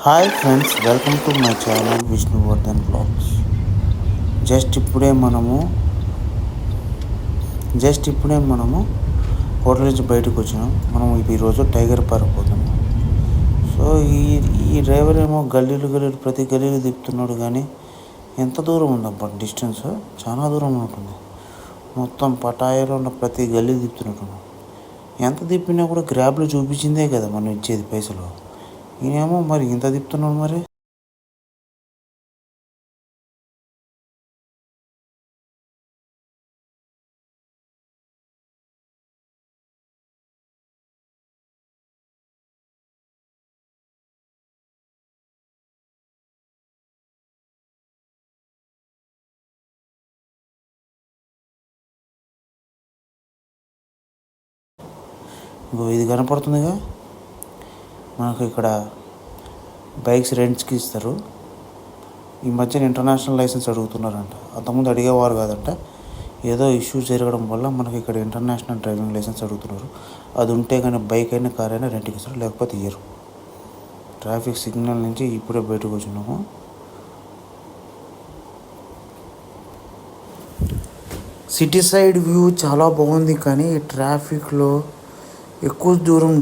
Hi friends, welcome to my channel Vishnuvardhan blogs. Just ఇప్పుడే మనము hotel నుంచి బయటకు వచ్చినాం. మనం ఈరోజు టైగర్ పార్క్ పోతున్నాం. సో ఈ డ్రైవర్ ఏమో గల్లీలు ప్రతి గల్లీలు తిప్పుతున్నాడు. కానీ ఎంత దూరం ఉందబ్బా డిస్టెన్స్? చాలా దూరం ఉంటుంది. మొత్తం పటాయాలో ఉన్న ప్రతి గల్లీ తిప్పుతున్నట్టు. ఎంత తిప్పినా కూడా గ్రాబ్లో చూపించిందే కదా మనం ఇచ్చేది పైసలు. ఈయనేమో మరి ఇంత తిప్పుతున్నాడు. మరి ఇది కనపడుతుందిగా మనకు. ఇక్కడ బైక్స్ రెంట్స్కి ఇస్తారు. ఈ మధ్యన ఇంటర్నేషనల్ లైసెన్స్ అడుగుతున్నారంట. అంతకుముందు అడిగేవారు కాదంట. ఏదో ఇష్యూ జరగడం వల్ల మనకి ఇక్కడ ఇంటర్నేషనల్ డ్రైవింగ్ లైసెన్స్ అడుగుతున్నారు. అది ఉంటే కానీ బైక్ అయినా కార్ అయినా రెంట్కి ఇస్తారు, లేకపోతే ఇయ్యరు. ట్రాఫిక్ సిగ్నల్ నుంచి ఇప్పుడే బయటకు వచ్చినాము. సిటీ సైడ్ వ్యూ చాలా బాగుంది. కానీ ట్రాఫిక్లో ఎక్కువ దూరం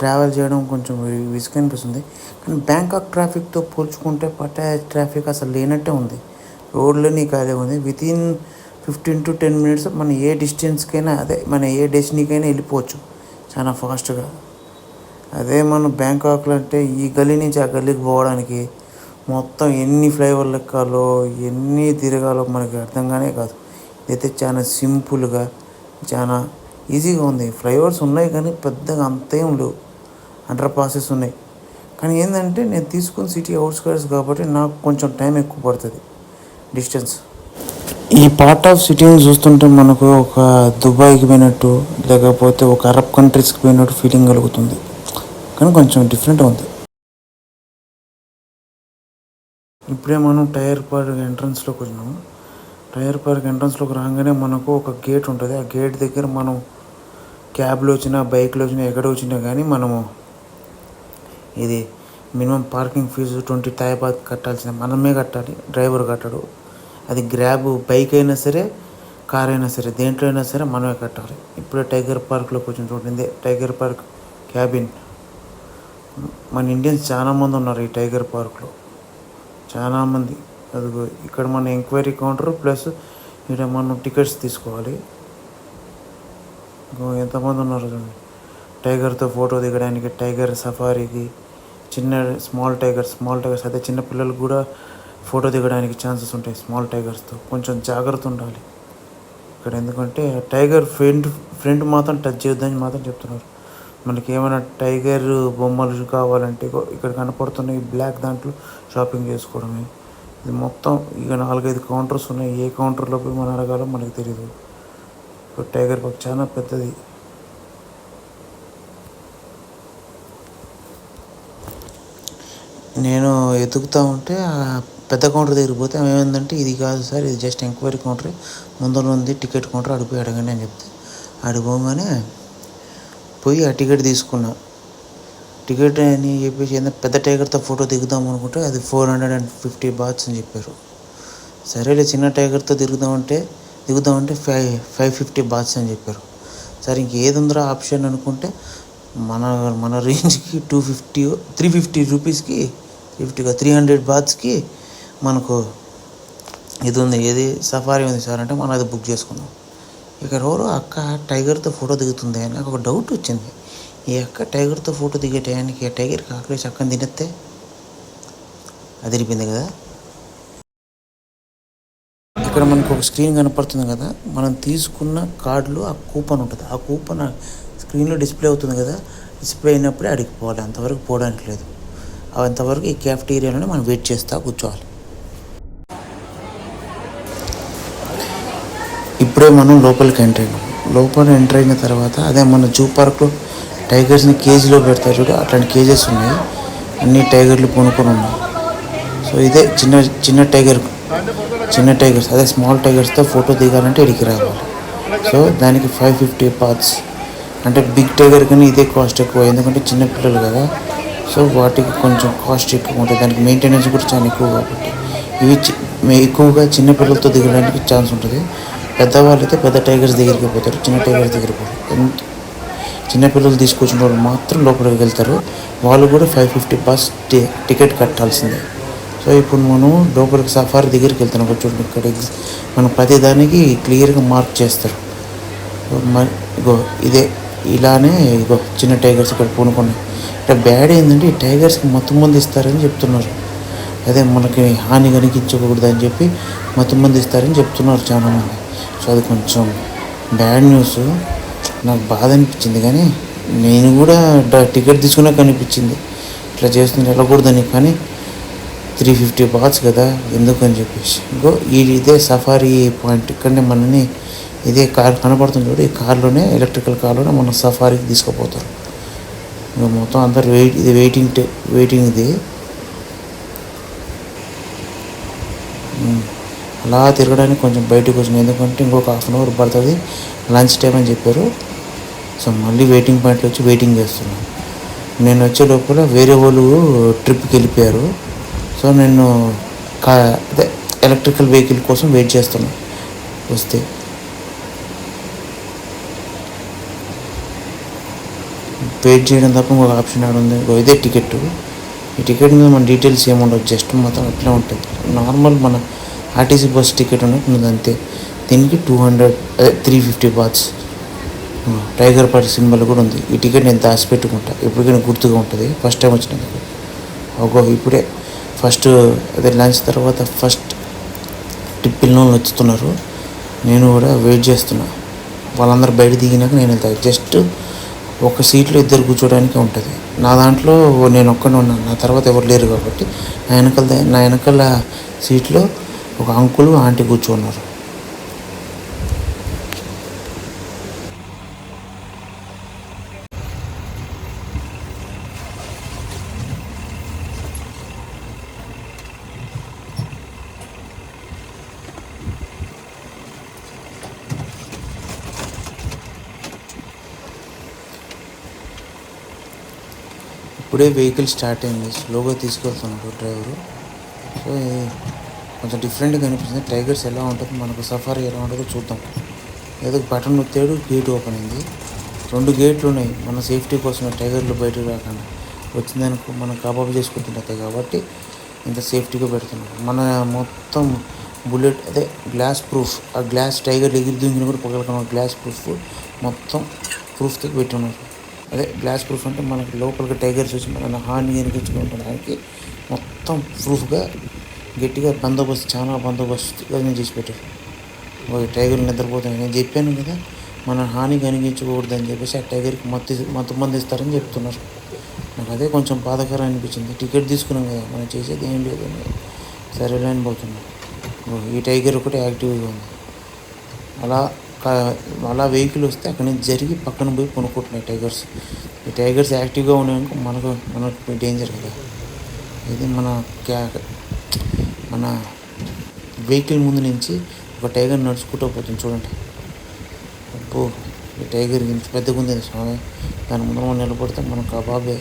ట్రావెల్ చేయడం కొంచెం విసుగు అనిపిస్తుంది. కానీ బ్యాంకాక్ ట్రాఫిక్తో పోల్చుకుంటే పటాయా ట్రాఫిక్ అసలు లేనట్టే ఉంది. రోడ్లన్నీ ఖాళీ ఉంది. వితిన్ 15 to 10 minutes మన ఏ డిస్టెన్స్కైనా, మన ఏ డెస్టినీకైనా వెళ్ళిపోవచ్చు చాలా ఫాస్ట్గా. అదే మనం బ్యాంకాక్లో అంటే ఈ గల్లీ నుంచి ఆ గల్లీకి పోవడానికి మొత్తం ఎన్ని ఫ్లైఓవర్లు ఎక్కాలో, ఎన్ని తిరగాలో మనకి అర్థంగానే కాదు. ఇదైతే చాలా సింపుల్గా, చాలా ఈజీగా ఉంది. ఫ్లైఓవర్స్ ఉన్నాయి కానీ పెద్దగా అంతేం లేవు. అండర్ పాసెస్ ఉన్నాయి. కానీ ఏంటంటే నేను తీసుకున్న సిటీ అవుట్స్కర్ట్స్ కాబట్టి నాకు కొంచెం టైం ఎక్కువ పడుతుంది డిస్టెన్స్. ఈ పార్ట్ ఆఫ్ సిటీని చూస్తుంటే మనకు ఒక దుబాయ్కి పోయినట్టు, లేకపోతే ఒక అరబ్ కంట్రీస్కి పోయినట్టు ఫీలింగ్ కలుగుతుంది. కానీ కొంచెం డిఫరెంట్ ఉంది. ఇప్పుడే మనం టైర్ పార్క్ ఎంట్రన్స్లోకి వచ్చినాము. టైర్ పార్క్ ఎంట్రన్స్లోకి రాగానే మనకు ఒక గేట్ ఉంటుంది. ఆ గేట్ దగ్గర మనం క్యాబ్లో వచ్చినా, బైక్లో వచ్చినా, ఎక్కడ వచ్చినా కానీ మనము ఇది minimum parking fee 20 Thai baht కట్టాల్సిందే. మనమే కట్టాలి, డ్రైవర్ కట్టాడు. అది గ్రాబ్ బైక్ అయినా సరే, కార్ అయినా సరే, దేంట్లో అయినా సరే మనమే కట్టాలి. ఇప్పుడే టైగర్ పార్క్లోకి వచ్చిన చూడండి, టైగర్ పార్క్ క్యాబిన్. మన ఇండియన్స్ చాలామంది ఉన్నారు ఈ టైగర్ పార్క్లో, చాలామంది. అదిగో ఇక్కడ మన ఎంక్వైరీ కౌంటర్ ప్లస్ ఇక్కడ మనం టికెట్స్ తీసుకోవాలి. ఎంతమంది ఉన్నారు చూడండి. టైగర్తో ఫోటో దిగడానికి, టైగర్ సఫారీకి, స్మాల్ టైగర్స్ అయితే చిన్న పిల్లలకు కూడా ఫోటో దిగడానికి ఛాన్సెస్ ఉంటాయి. స్మాల్ టైగర్స్తో కొంచెం జాగ్రత్త ఉండాలి ఇక్కడ. ఎందుకంటే టైగర్ ఫ్రంట్ మాత్రం టచ్ చేయొద్దని మాత్రం చెప్తున్నారు. మనకి ఏమైనా టైగర్ బొమ్మలు కావాలంటే ఇక్కడ కనపడుతున్నాయి బ్లాక్, దాంట్లో షాపింగ్ చేసుకోవడమే. ఇది మొత్తం ఇక 4-5 కౌంటర్స్ ఉన్నాయి. ఏ కౌంటర్లో పోయి మనం అడగాలో మనకు తెలియదు. టైగర్ పార్క్ చాలా పెద్దది. నేను ఎతుకుతూ ఉంటే ఆ పెద్ద కౌంటర్ దగ్గరికి పోతే ఆమె ఏమైందంటే, ఇది కాదు సార్, ఇది జస్ట్ ఎంక్వైరీ కౌంటర్, ముందర ఉంది టికెట్ కౌంటర్, అడిగిపోయి అడగండి అని చెప్తే, అడిపోగానే పోయి ఆ టికెట్ తీసుకున్నా. టికెట్ అని చెప్పేసి పెద్ద టైగర్తో ఫోటో దిగుదాం అనుకుంటే అది 450 బాత్స్ అని చెప్పారు. సరేలే, చిన్న టైగర్తో దిగుదామంటే 550 బాత్స్ అని చెప్పారు. సరే ఇంకేది ఉందో ఆప్షన్ అనుకుంటే మన రేంజ్కి 350 రూపీస్కి 300 బాత్స్కి మనకు ఇది ఉంది, ఏది సఫారీ ఉంది సార్ అంటే మనం అది బుక్ చేసుకున్నాం. ఇక్కడ ఎవరో అక్క టైగర్తో ఫోటో దిగుతుంది అని నాకు ఒక డౌట్ వచ్చింది. ఈ అక్క టైగర్తో ఫోటో దిగే టయానికి ఆ టైగర్కి ఆకలేసి అక్కని తినేస్తే అదిరిపోయింది కదా. ఇక్కడ మనకు ఒక స్క్రీన్ కనపడుతుంది కదా, మనం తీసుకున్న కార్డులో ఆ కూపన్ ఉంటుంది. ఆ కూపన్ స్క్రీన్లో డిస్ప్లే అవుతుంది కదా. డిస్ప్లే అయినప్పుడే అడిగి పోవాలి, అంతవరకు పోవడానికి లేదు. అంతవరకు ఈ క్యాఫ్టీరియాలోనే మనం వెయిట్ చేస్తూ కూర్చోవాలి. ఇప్పుడే మనం లోపలికి ఎంటర్ అయిన తర్వాత అదే మన జూ పార్క్లో టైగర్స్ని కేజీలో పెడతారు చూడు, అట్లాంటి కేజెస్ ఉన్నాయి. అన్ని టైగర్లు కొనుక్కొని ఉన్నాయి. సో ఇదే చిన్న టైగర్స్, అదే స్మాల్ టైగర్స్తో ఫోటో దిగాలంటే ఇడికి రావాలి. సో దానికి 550 బాత్స్ అంటే బిగ్ టైగర్ కానీ ఇదే కాస్ట్ ఎక్కువ, ఎందుకంటే చిన్నపిల్లలు కదా. సో వాటికి కొంచెం కాస్ట్ ఎక్కువ ఉంటుంది, దానికి మెయింటెనెన్స్ కూడా చాలా ఎక్కువ కాబట్టి ఇవి ఎక్కువగా చిన్న పిల్లలతో దిగడానికి ఛాన్స్ ఉంటుంది. పెద్దవాళ్ళు అయితే పెద్ద టైగర్స్ దగ్గరికి పోతారు, చిన్న టైగర్స్ దగ్గరికి పోతారు. చిన్నపిల్లలు తీసుకొచ్చిన వాళ్ళు మాత్రం లోపలికి వెళ్తారు. వాళ్ళు కూడా 550 బస్ టికెట్ కట్టాల్సిందే. సో ఇప్పుడు మనం లోపలికి సఫారీ దగ్గరికి వెళ్తున్నాం. చూడండి ఇక్కడ మనం ప్రతిదానికి క్లియర్గా మార్క్ చేస్తారు. ఇగో ఇదే ఇలానే ఇగో చిన్న టైగర్స్ ఇక్కడ పూనుకున్నాయి. ఇక్కడ బ్యాడ్ ఏంటంటే ఈ టైగర్స్కి మత్తు మంది ఇస్తారని చెప్తున్నారు. అదే మనకి హాని కలిగించకూడదు అని చెప్పి మత్తు మంది ఇస్తారని చెప్తున్నారు చాలామంది. సో అది కొంచెం బ్యాడ్ న్యూస్. నాకు బాధ అనిపించింది, కానీ నేను కూడా టికెట్ తీసుకున్నా కనిపించింది ఇట్లా చేస్తుంది వెళ్ళకూడదని. కానీ 350 బాట్స్ కదా ఎందుకని చెప్పేసి ఇంకో ఇదే సఫారీ పాయింట్. ఇక్కడనే మనని ఇదే కార్ కనపడుతుంది చూడు, ఈ కార్లోనే ఎలక్ట్రికల్ కార్లోనే మన సఫారీకి తీసుకుపోతారు. ఇంకా మొత్తం అందరు ఇది వెయిటింగ్ ఇది అలా తిరగడానికి కొంచెం బయటకు వచ్చింది. ఎందుకంటే ఇంకొక 1/2 అవర్ పడుతుంది, లంచ్ టైం అని చెప్పారు. సో మళ్ళీ వెయిటింగ్ పాయింట్లో వచ్చి వెయిటింగ్ చేస్తున్నాను. నేను వచ్చే లోపల వేరే వాళ్ళు ట్రిప్కి వెళ్ళిపోయారు. సో నేను అదే ఎలక్ట్రికల్ వెహికల్ కోసం వెయిట్ చేస్తున్నాను. వస్తే వెయిట్ చేయడం తప్ప ఇంకొక ఆప్షన్ ఆడ ఉంది. ఇదే టికెట్. ఈ టికెట్ మీద మన డీటెయిల్స్ ఏముండవు, జస్ట్ మొత్తం అట్లా ఉంటుంది. నార్మల్ మన ఆర్టీసీ బస్ టికెట్ ఉన్నట్టు అంతే. దీనికి 350 బాట్స్. టైగర్ పార్టీ సింబల్ కూడా ఉంది. ఈ టికెట్ నేను దాచిపెట్టుకుంటా, ఎప్పటికైనా గుర్తుగా ఉంటుంది. ఫస్ట్ టైం వచ్చినందుకు ఇప్పుడే ఫస్ట్ అదే లంచ్ తర్వాత ఫస్ట్ పిల్లలు వచ్చుతున్నారు. నేను కూడా వెయిట్ చేస్తున్నా. వాళ్ళందరూ బయట దిగినాక నేను వెళ్తాను. జస్ట్ ఒక సీట్లో 2 కూర్చోడానికి ఉంటుంది. నా దాంట్లో నేను ఒక్కనే ఉన్నాను, నా తర్వాత ఎవరు లేరు కాబట్టి నా వెనకాల సీట్లో ఒక అంకుల్ ఆంటీ కూర్చున్నారు. ఇప్పుడే వెహికల్ స్టార్ట్ అయింది, స్లోగా తీసుకెళ్తున్నాడు డ్రైవరు. సో కొంచెం డిఫరెంట్గా అనిపిస్తుంది. టైగర్స్ ఎలా ఉంటుంది, మనకు సఫారీ ఎలా ఉంటుందో చూద్దాం. ఏదో బటన్ నొక్కాడు, గేట్ ఓపెన్ అయింది. 2 గేట్లు ఉన్నాయి మన సేఫ్టీ కోసమే, టైగర్లు బయటకు రాకుండా. వచ్చిందనుకో మనం కబాబ్ చేసుకుంటుంటాయి కాబట్టి ఇంత సేఫ్టీగా పెడుతున్నాం. మన మొత్తం బుల్లెట్ అదే గ్లాస్ ప్రూఫ్, ఆ గ్లాస్ టైగర్ ఎగిరి దింగిన కూడా పగలకుండా గ్లాస్ ప్రూఫ్ మొత్తం ప్రూఫ్తో పెట్టున్నారు. అదే గ్లాస్ ప్రూఫ్ అంటే మనకి లోపలికి టైగర్స్ వచ్చి మన హార్ని ఎనికించుకుంటానికి మొత్తం ప్రూఫ్గా గట్టిగా బందోబస్తు, చాలా బందోబస్తుగా నేను చేసి పెట్టారు. టైగర్లు నిద్రపోతాయి. నేను చెప్పాను కదా మన హాని కనిగించకూడదు అని చెప్పేసి ఆ టైగర్కి మత్తు మంది ఇస్తారని చెప్తున్నారు. నాకు అదే కొంచెం బాధాకరం అనిపించింది. టికెట్ తీసుకున్నాం కదా, మనం చేసేది ఏం లేదు అని సరేలే అని పోతున్నాం. ఈ టైగర్ ఒకటి యాక్టివ్గా ఉంది. అలా వెహికల్ వస్తే అక్కడి నుంచి జరిగి పక్కన పోయి కొనుక్కుంటున్నాయి టైగర్స్. ఈ టైగర్స్ యాక్టివ్గా ఉన్నాయనుకో మనకు డేంజర్ కదా. ఇది మన వెహికల్ ముందు నుంచి ఒక టైగర్ నడుచుకుంటూ పోతుంది చూడండి. అబ్బో ఈ టైగర్ ఇంత పెద్దగా ఉంది స్వామి, దాని ముందు మనం నిలబడితే మనం కబాబే.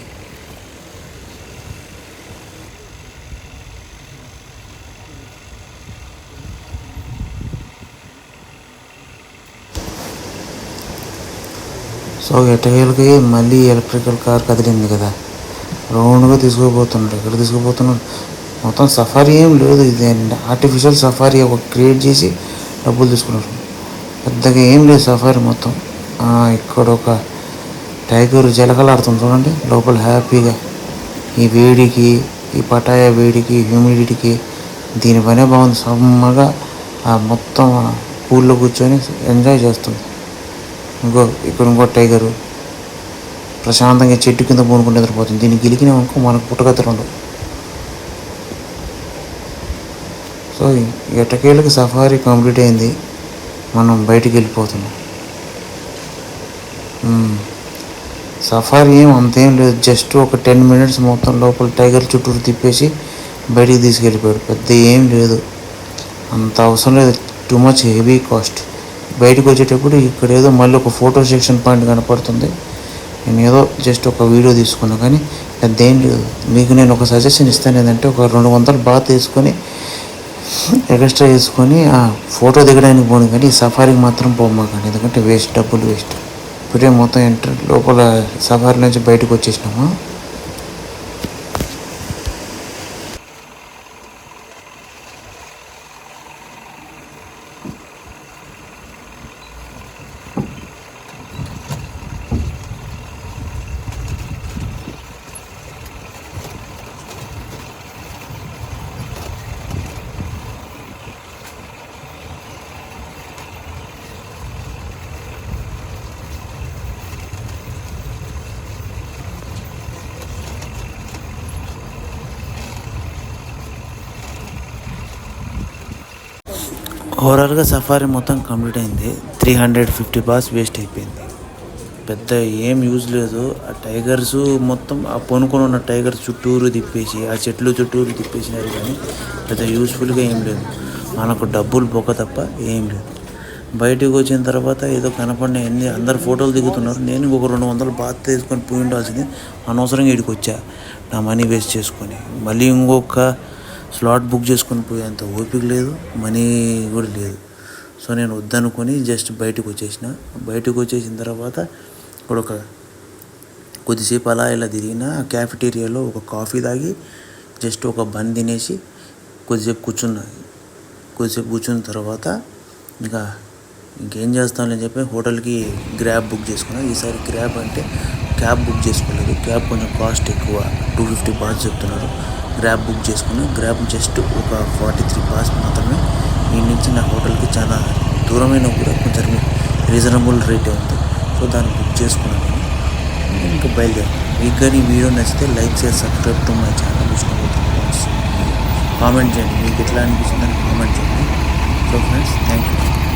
సో ఎటకేలకి మళ్ళీ ఎలక్ట్రికల్ కార్ కదిలింది కదా, రౌండ్గా తీసుకుపోతున్నాడు. ఎక్కడ తీసుకుపోతున్నాడు, మొత్తం సఫారీ ఏం లేదు, ఇది ఆర్టిఫిషియల్ సఫారీ ఒక క్రియేట్ చేసి డబ్బులు తీసుకున్నారు. పెద్దగా ఏం లేదు సఫారీ మొత్తం. ఇక్కడ ఒక టైగర్ జలకలాడుతుంది చూడండి లోపల హ్యాపీగా. ఈ వేడికి, ఈ పటాయా వేడికి, హ్యూమిడిటీకి దీని పనే బాగుంది. సమ్మగా మొత్తం పూల్లో కూర్చొని ఎంజాయ్ చేస్తుంది. ఇంకో టైగరు ప్రశాంతంగా చెట్టు కింద పూనుకుంటే నిద్రపోతుంది. దీన్ని గెలికినామనుకో మనకు పుట్టగతులు ఉండవు. సో ఎట్టకేళ్ళకి సఫారీ కంప్లీట్ అయింది, మనం బయటికి వెళ్ళిపోతున్నాం. సఫారీ అంతేం లేదు, జస్ట్ ఒక 10 minutes మొత్తం లోపల టైగర్ చుట్టూరు తిప్పేసి బయటికి తీసుకెళ్ళిపోయాడు. పెద్ద ఏం లేదు, అంత అవసరం లేదు. Too much heavy cost. బయటకు వచ్చేటప్పుడు ఇక్కడ ఏదో మళ్ళీ ఒక ఫోటో సెక్షన్ పాయింట్ కనపడుతుంది. నేను ఏదో జస్ట్ ఒక వీడియో తీసుకున్నా, కానీ అదేం లేదు. మీకు నేను ఒక సజెషన్ ఇస్తాను ఏంటంటే, ఒక 200 బాత్ వేసుకొని ఎక్స్ట్రా వేసుకొని ఆ ఫోటో దిగడానికి పోను, కానీ ఈ సఫారీకి మాత్రం పోమాకండి, ఎందుకంటే వేస్ట్, డబ్బులు వేస్ట్. ఇప్పుడే మొత్తం లోపల సఫారీ నుంచి బయటకు వచ్చేసినాము. ఓవరాల్గా సఫారీ మొత్తం కంప్లీట్ అయింది. 350 బాస్ వేస్ట్ అయిపోయింది. పెద్ద ఏం యూజ్ లేదు. ఆ టైగర్స్ మొత్తం, ఆ పొనుకొని ఉన్న టైగర్స్ చుట్టూరు తిప్పేసి, ఆ చెట్లు చుట్టూరు తిప్పేసినారు, కానీ పెద్ద యూస్ఫుల్గా ఏం లేదు. మనకు డబ్బులు బొక్క తప్ప ఏం లేదు. బయటకు వచ్చిన తర్వాత ఏదో కనపడిన అందరు ఫోటోలు దిగుతున్నారు. నేను ఒక 200 బాత్ తీసుకొని పోయి ఉండాల్సింది, అనవసరంగా ఇక్కడికి వచ్చా నా మనీ వేస్ట్ చేసుకొని. మళ్ళీ ఇంకొక స్లాట్ బుక్ చేసుకొని పోయేంత ఓపిక లేదు, మనీ కూడా లేదు. సో నేను వద్దనుకొని జస్ట్ బయటకు వచ్చేసిన తర్వాత ఇప్పుడు కొద్దిసేపు అలా ఇలా తిరిగిన క్యాఫెటేరియాలో ఒక కాఫీ తాగి జస్ట్ ఒక బన్ తినేసి కొద్దిసేపు కూర్చున్న తర్వాత ఇంకేం చేస్తానని చెప్పి హోటల్కి గ్రాబ్ బుక్ చేసుకున్నాను. ఈసారి గ్రాబ్ అంటే క్యాబ్ బుక్ చేసుకోలేదు. క్యాబ్ కొంచెం కాస్ట్ ఎక్కువ, 250 బాస్ చెప్తున్నారు. గ్రాబ్ బుక్ చేసుకున్నాను. గ్రాబ్ జస్ట్ ఒక 43 బాస్ మాత్రమే. ఈ నుంచి నా హోటల్కి చాలా దూరమైన కూడా కొంచెం రీజనబుల్ రేటే ఉంది. సో దాన్ని బుక్ చేసుకున్నాను. నేను ఇంకా బయలుదేరాను. మీకు కానీ వీడియో నచ్చితే లైక్ చేసి subscribe to my channel Vishnumurthy blogs. Comment చేయండి, మీకు ఎట్లా అనిపిస్తుందని కామెంట్ చేయండి. So friends, thank you.